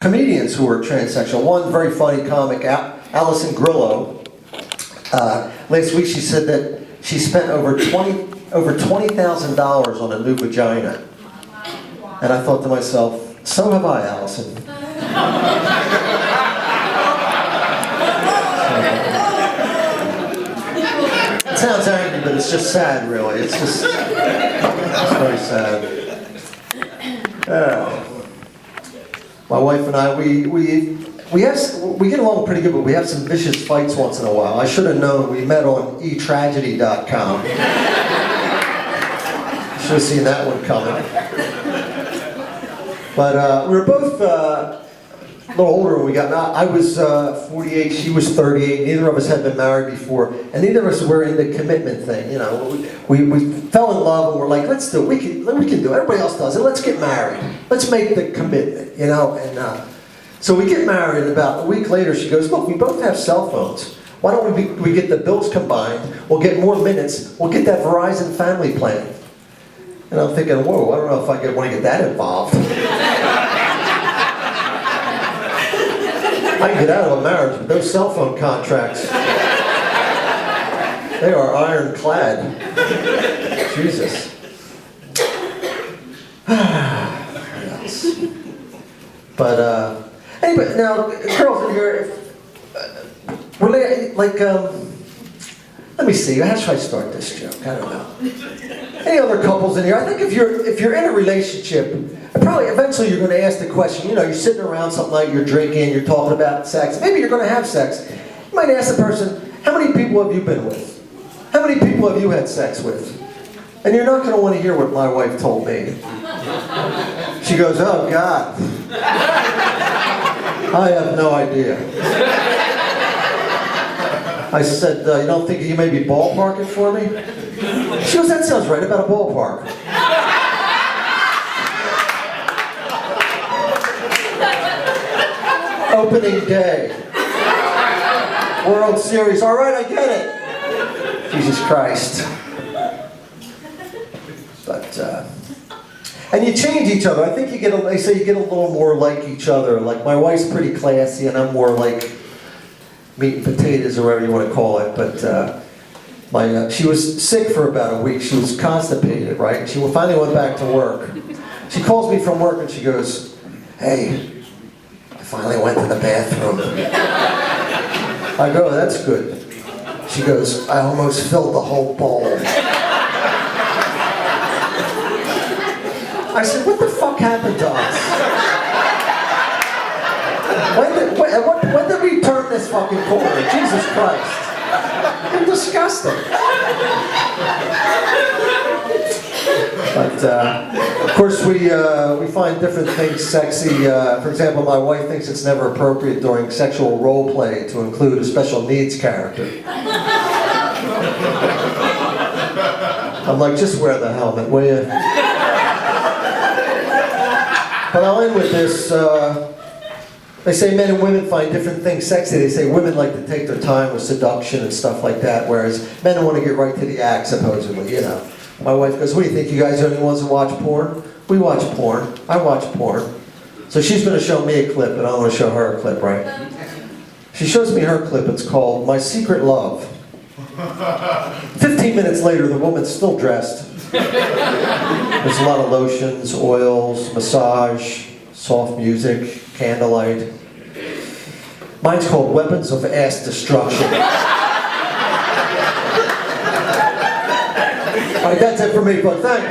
comedians who were transsexual. One very funny comic, Allison Grillo. Last week she said that she spent over $20,000 on a new vagina. And I thought to myself, so have I, Allison. It sounds angry, but it's just sad, really. It's very sad. My wife and I, we get along pretty good, but we have some vicious fights once in a while. I should have known. We met on etragedy.com. Should have seen that one coming. But we were both a little older when we got married. I was 48, she was 38. Neither of us had been married before, and neither of us were in the commitment thing. You know, we fell in love and we're like, let's do it. We can do it. Everybody else does it. Let's get married. Let's make the commitment. You know, and so we get married. And about a week later, she goes, look, we both have cell phones. Why don't we get the bills combined? We'll get more minutes. We'll get that Verizon family plan. And I'm thinking, whoa, I don't know if I want to get that involved. I can get out of a marriage, but those cell phone contracts, they are ironclad. Jesus. Yes. But, anyway, now, girls, let me see, how should I start this joke? I don't know. Any other couples in here? I think if you're in a relationship, probably eventually you're going to ask the question, you know, you're sitting around some night, you're drinking, you're talking about sex, maybe you're going to have sex. You might ask the person, how many people have you been with? How many people have you had sex with? And you're not going to want to hear what my wife told me. She goes, oh God. I have no idea. I said, you don't think you may be ballparking for me? She goes, that sounds right, about a ballpark. Opening day. World Series. All right, I get it. Jesus Christ. But, and you change each other. I think they say you get a little more like each other. Like my wife's pretty classy and I'm more like meat and potatoes or whatever you want to call it. But she was sick for about a week. She was constipated, right? She finally went back to work. She calls me from work and she goes, hey, I finally went to the bathroom. I go, that's good. She goes, I almost filled the whole bowl. I said, what the fuck happened to us? When did we turn this fucking corner? Jesus Christ. You're disgusting. But, of course, we find different things sexy. For example, my wife thinks it's never appropriate during sexual role play to include a special needs character. I'm like, just wear the helmet, will you? But I'll end with this. They say men and women find different things sexy. They say women like to take their time with seduction and stuff like that, whereas men want to get right to the act, supposedly, you know. My wife goes, what do you think, you guys are the only ones who watch porn? We watch porn. I watch porn. So she's going to show me a clip, and I want to show her a clip, right? She shows me her clip. It's called My Secret Love. 15 minutes later, the woman's still dressed. There's a lot of lotions, oils, massage, soft music, candlelight. Mine's called Weapons of Ass Destruction. All right, that's it for me, but thank you.